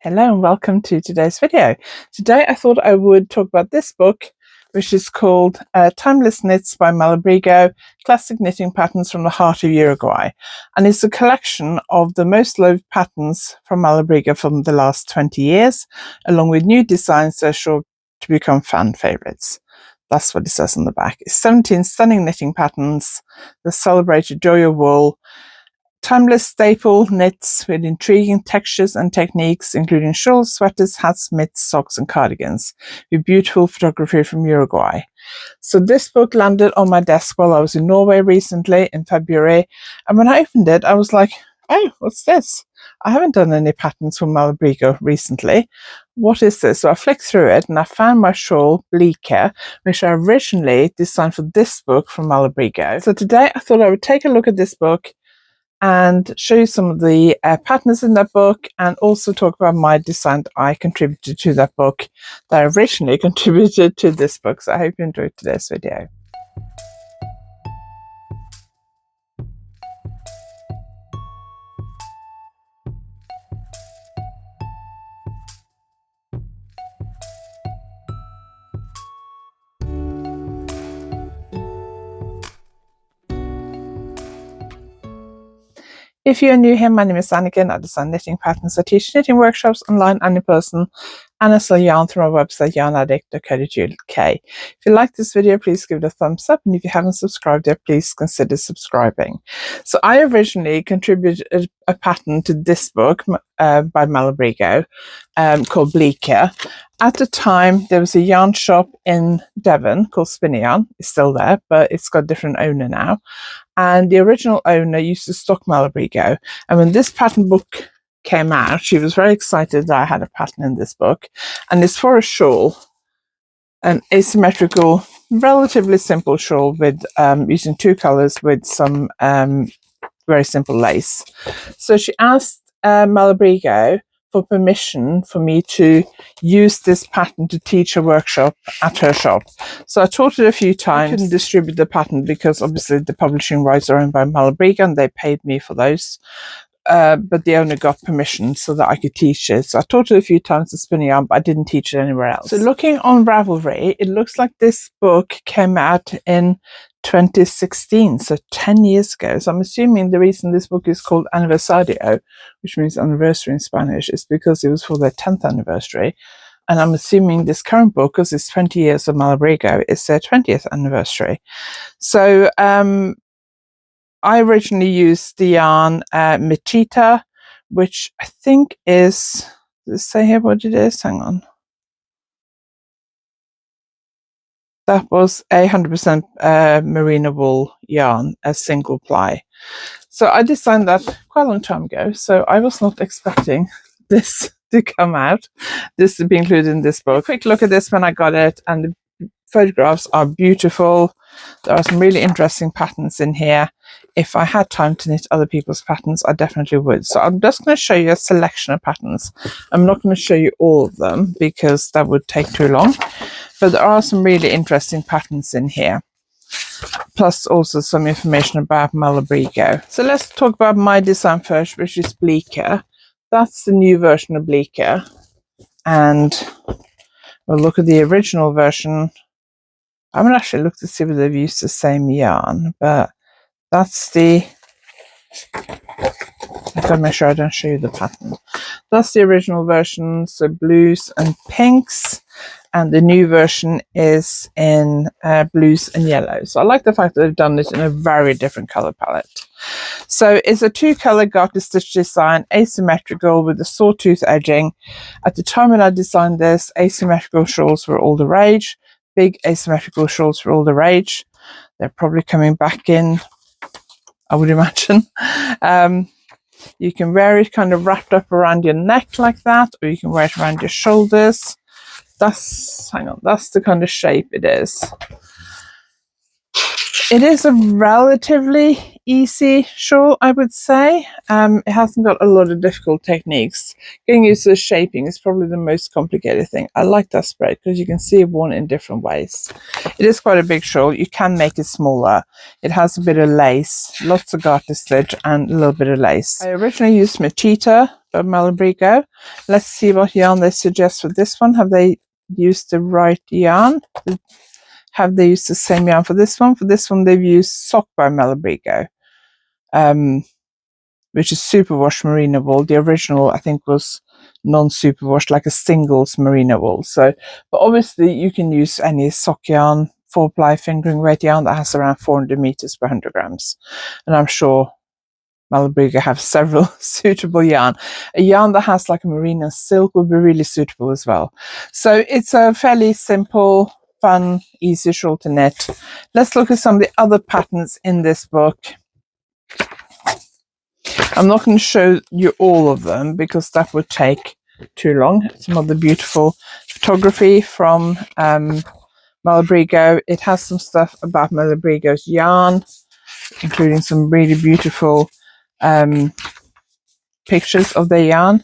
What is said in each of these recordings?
Hello and welcome to today's video. Today I thought I would talk about this book, which is called Timeless Knits by Malabrigo, Classic Knitting Patterns from the Heart of Uruguay. And it's a collection of the most loved patterns from Malabrigo from the last 20 years, along with new designs that are sure to become fan favourites. That's what it says on the back. It's 17 stunning knitting patterns that celebrate joy of wool, timeless staple knits with intriguing textures and techniques, including shawls, sweaters, hats, mitts, socks, and cardigans, with beautiful photography from Uruguay. So this book landed on my desk while I was in Norway recently in February, and when I opened it, I was like, oh, what's this? I haven't done any patterns from Malabrigo recently. What is this? So I flicked through it and I found my shawl, Bleecker, which I originally designed for this book from Malabrigo. So today I thought I would take a look at this book and show you some of the patterns in that book, and also talk about my design that I contributed to that book, that I originally contributed to this book. So I hope you enjoyed today's video. If you're new here, my name is Anniken. I design knitting patterns. I teach knitting workshops online and in person, and I sell yarn through my website, YarnAddict.co.uk. If you like this video, please give it a thumbs up, and if you haven't subscribed yet, please consider subscribing. So I originally contributed a pattern to this book by Malabrigo called Bleecker. At the time, there was a yarn shop in Devon called Spinny Yarn. It's still there, but it's got a different owner now. And the original owner used to stock Malabrigo. And when this pattern book came out, she was very excited that I had a pattern in this book. And it's for a shawl, an asymmetrical, relatively simple shawl with using two colors with some very simple lace. So she asked Malabrigo for permission for me to use this pattern to teach a workshop at her shop. So I taught it a few times. I couldn't distribute the pattern because obviously the publishing rights are owned by Malabrigo and they paid me for those. But the owner got permission so that I could teach it. So I taught it a few times at Spinning Yarn, but I didn't teach it anywhere else. So looking on Ravelry, it looks like this book came out in 2016, so 10 years ago. So I'm assuming the reason this book is called Aniversario, which means anniversary in Spanish, is because it was for their 10th anniversary. And I'm assuming this current book, because it's 20 years of Malabrigo, is their 20th anniversary. So I originally used the yarn Machita, which I think is, does it say here what it is? Hang on. That was 100% merino wool yarn, a single ply. So I designed that quite a long time ago. So I was not expecting this to come out, this to be included in this book. Quick look at this when I got it, and the photographs are beautiful. There are some really interesting patterns in here. If I had time to knit other people's patterns, I definitely would. So I'm just going to show you a selection of patterns. I'm not going to show you all of them because that would take too long. But there are some really interesting patterns in here. Plus also some information about Malabrigo. So let's talk about my design first, which is Bleecker. That's the new version of Bleecker. And we'll look at the original version. I haven't actually looked to see whether they've used the same yarn, but that's the, I've got to make sure I don't show you the pattern. That's the original version, so blues and pinks, and the new version is in blues and yellows. So I like the fact that they've done it in a very different color palette. So it's a two-color garter stitch design, asymmetrical with a sawtooth edging. At the time when I designed this, asymmetrical shawls were all the rage. Big asymmetrical shawls were all the rage. They're probably coming back in, I would imagine. You can wear it kind of wrapped up around your neck like that, or you can wear it around your shoulders. That's, hang on, that's the kind of shape it is. It is a relatively easy shawl, I would say. It hasn't got a lot of difficult techniques. Getting used to the shaping is probably the most complicated thing. I like that spread because you can see it worn in different ways. It is quite a big shawl. You can make it smaller. It has a bit of lace, lots of garter stitch and a little bit of lace. I originally used Machita by Malabrigo. Let's see what yarn they suggest for this one. Have they used the right yarn? Have they used the same yarn for this one? For this one, they've used Sock by Malabrigo, which is superwash merino wool. The original, I think, was non-superwash, like a singles merino wool. So, but obviously, you can use any sock yarn, 4-ply fingering weight yarn that has around 400 meters per 100 grams. And I'm sure Malabrigo have several suitable yarn. A yarn that has like a merino silk would be really suitable as well. So it's a fairly simple, fun, easy shawl to knit. Let's look at some of the other patterns in this book. I'm not going to show you all of them because that would take too long. Some of the beautiful photography from Malabrigo. It has some stuff about Malabrigo's yarn, including some really beautiful pictures of their yarn.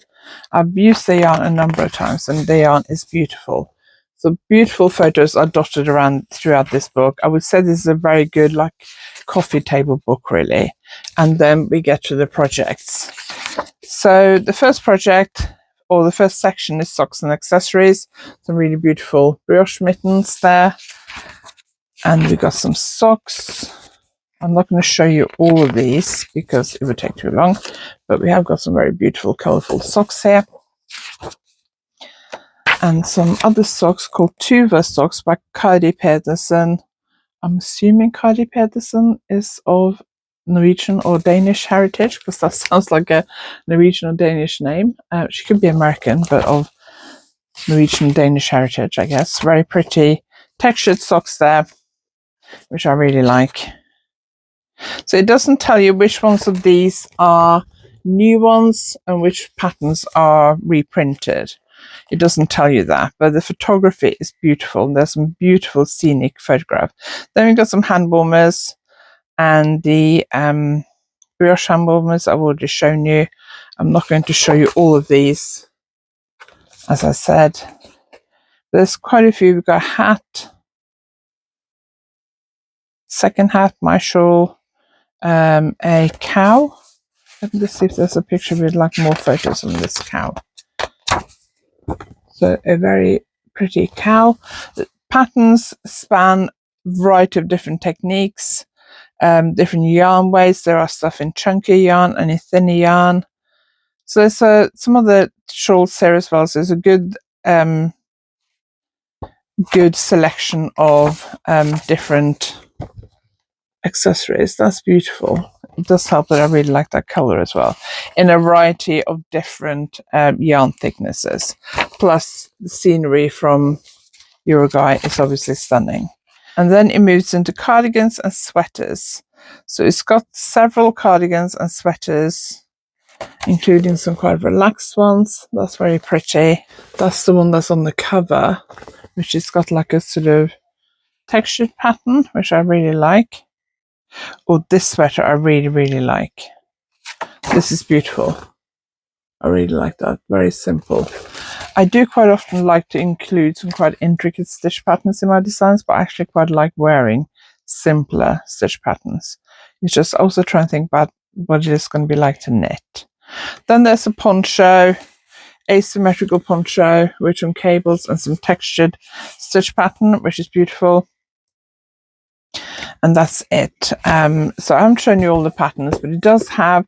I've used their yarn a number of times and their yarn is beautiful. So beautiful photos are dotted around throughout this book. I would say this is a very good like coffee table book really. And then we get to the projects. So the first project or the first section is socks and accessories. Some really beautiful brioche mittens there. And we got some socks. I'm not going to show you all of these because it would take too long, but we have got some very beautiful, colourful socks here. And some other socks called Tuva socks by Kari Pedersen. I'm assuming Kari Pedersen is of Norwegian or Danish heritage because that sounds like a Norwegian or Danish name. She could be American, but of Norwegian Danish heritage, I guess. Very pretty textured socks there, which I really like. So it doesn't tell you which ones of these are new ones and which patterns are reprinted. It doesn't tell you that, but the photography is beautiful. There's some beautiful scenic photographs. Then we've got some hand warmers and the brioche hand warmers I've already shown you. I'm not going to show you all of these, as I said. There's quite a few. We've got a hat, second hat, my shawl, a cow. Let me just see if there's a picture with like more photos on this cow. So a very pretty cow. The patterns span a variety of different techniques, different yarn weights. There are stuff in chunky yarn and in thinner yarn. So there's some of the shawls here as well. So there's a good selection of different accessories. That's beautiful. It does help that I really like that color as well, in a variety of different yarn thicknesses. Plus the scenery from Uruguay is obviously stunning. And then it moves into cardigans and sweaters. So it's got several cardigans and sweaters, including some quite relaxed ones. That's very pretty. That's the one that's on the cover, which has got like a sort of textured pattern, which I really like. Oh, this sweater I really, really like. This is beautiful. I really like that. Very simple. I do quite often like to include some quite intricate stitch patterns in my designs, but I actually quite like wearing simpler stitch patterns. It's just also trying to think about what it is going to be like to knit. Then there's a poncho, asymmetrical poncho with some cables and some textured stitch pattern, which is beautiful. And that's it. So I haven't shown you all the patterns, but it does have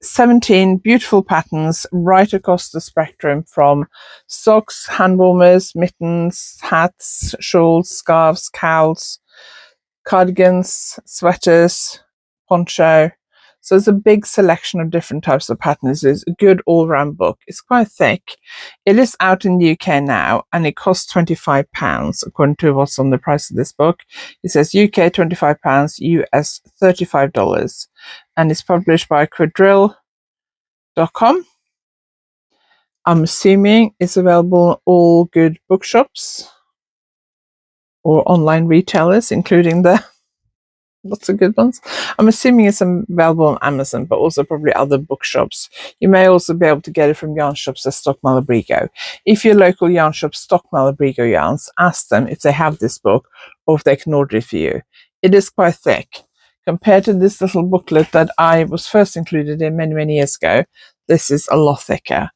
17 beautiful patterns right across the spectrum, from socks, hand warmers, mittens, hats, shawls, scarves, cowls, cardigans, sweaters, poncho. So there's a big selection of different types of patterns. It's a good all-round book. It's quite thick. It is out in the UK now, and it costs £25 according to what's on the price of this book. It says UK £25, US $35, and it's published by quadrille.com. I'm assuming it's available in all good bookshops or online retailers, including the lots of good ones. I'm assuming it's available on Amazon, but also probably other bookshops. You may also be able to get it from yarn shops that stock Malabrigo. If your local yarn shop stock Malabrigo yarns, ask them if they have this book or if they can order it for you. It is quite thick. Compared to this little booklet that I was first included in many, many years ago, this is a lot thicker,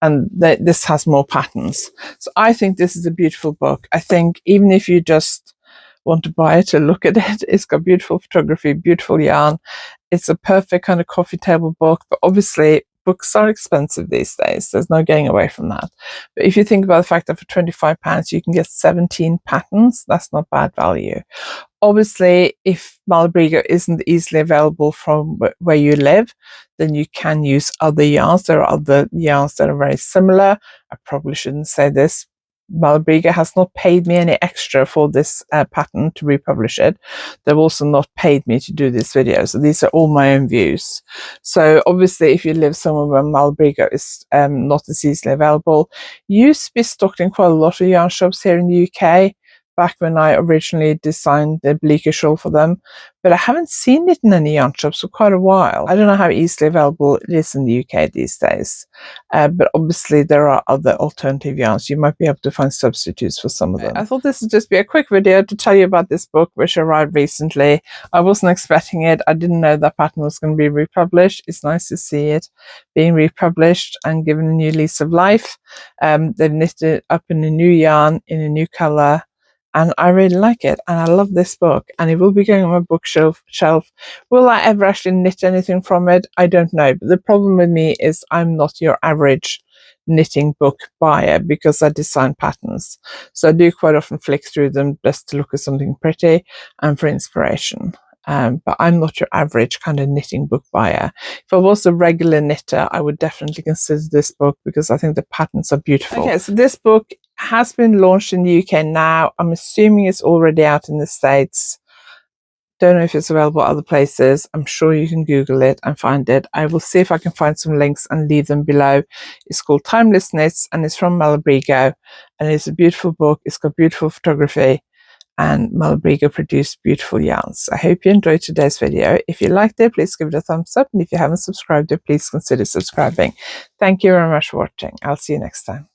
and this has more patterns. So I think this is a beautiful book. I think even if you just want to buy it to look at it, it's got beautiful photography, beautiful yarn. It's a perfect kind of coffee table book, but obviously books are expensive these days. There's no getting away from that. But if you think about the fact that for £25 you can get 17 patterns, that's not bad value. Obviously, if Malabrigo isn't easily available from where you live, then you can use other yarns. There are other yarns that are very similar. I probably shouldn't say this. Malabrigo has not paid me any extra for this pattern to republish it. They've also not paid me to do this video. So these are all my own views. So obviously, if you live somewhere where Malabrigo is not as easily available, used to be stocked in quite a lot of yarn shops here in the UK. Back when I originally designed the Bleecker shawl for them, but I haven't seen it in any yarn shops for quite a while. I don't know how easily available it is in the UK these days, but obviously there are other alternative yarns. You might be able to find substitutes for some of them. I thought this would just be a quick video to tell you about this book, which arrived recently. I wasn't expecting it. I didn't know that pattern was going to be republished. It's nice to see it being republished and given a new lease of life. They've knitted it up in a new yarn, in a new colour, and I really like it, and I love this book, and it will be going on my bookshelf. Will I ever actually knit anything from it? I don't know, but the problem with me is I'm not your average knitting book buyer because I design patterns. So I do quite often flick through them just to look at something pretty and for inspiration. But I'm not your average kind of knitting book buyer. If I was a regular knitter, I would definitely consider this book because I think the patterns are beautiful. Okay, so this book has been launched in the UK now. I'm assuming it's already out in the States. Don't know if it's available other places. I'm sure you can Google it and find it. I will see if I can find some links and leave them below. It's called Timeless Knits and it's from Malabrigo, and it's a beautiful book. It's got beautiful photography, and Malabrigo produced beautiful yarns. I hope you enjoyed today's video. If you liked it, please give it a thumbs up, and if you haven't subscribed yet, please consider subscribing. Thank you very much for watching. I'll see you next time.